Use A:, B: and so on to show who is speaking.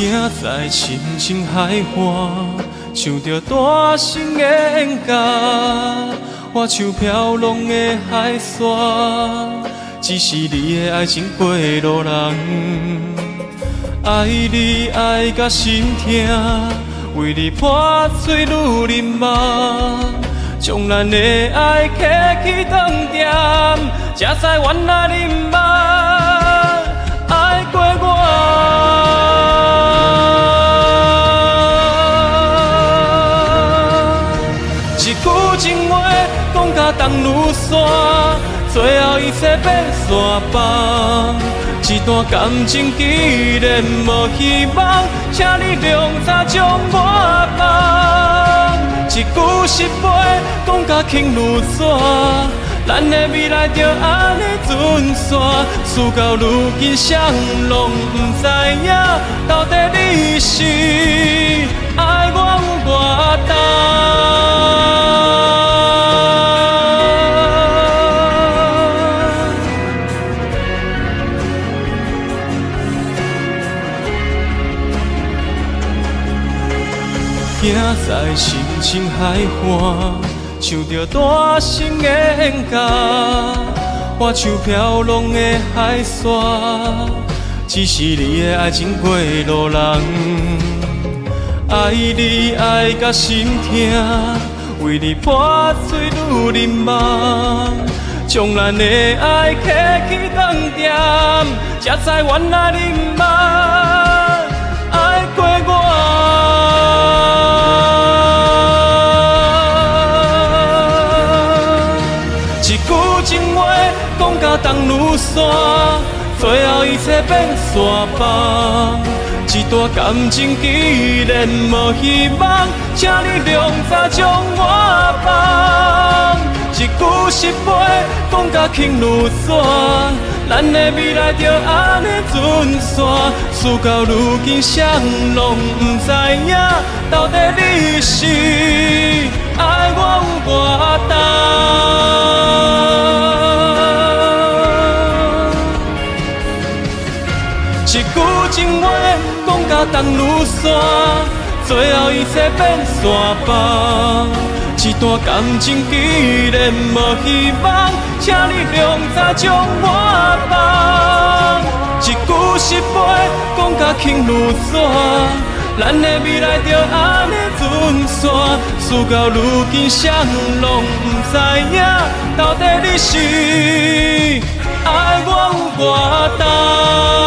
A: 行在深深海岸，唱着大声的演歌，我像飘浪的海沙，只是你的爱情过路人，爱你爱甲心痛，为你破碎如林梦，将咱的爱刻起长点，才知原来你毋捌爱过我。一句情话讲甲冬如山，最后一切变山崩。一段感情既然无希望，请你量早将我放。一句失陪讲甲轻如山，咱的未来就安尼准线。事到如今，谁拢不知影，到底你是爱我有偌重？行在深深海岸，唱着大声的演歌，我像飘浪的海沙，只是你的爱情过路人，爱你爱甲心痛，为你破碎如林梦，将咱的爱刻起长点，才知原来你毋捌爱过我。情话讲甲冬如山，最后一切变山崩。一段感情既然无希望，请你量早将我放。一句失陪讲甲轻如山，咱的未来就安尼准线。事到如今，谁拢不知影，到底你是爱我有偌重？一句情话讲甲冬如山，最后一切变山崩。一段感情既然无希望，请你量早将我放。一句失陪讲甲轻如山，咱的未来就安尼准线。事到如今，谁拢不知影，到底你是爱我有偌重？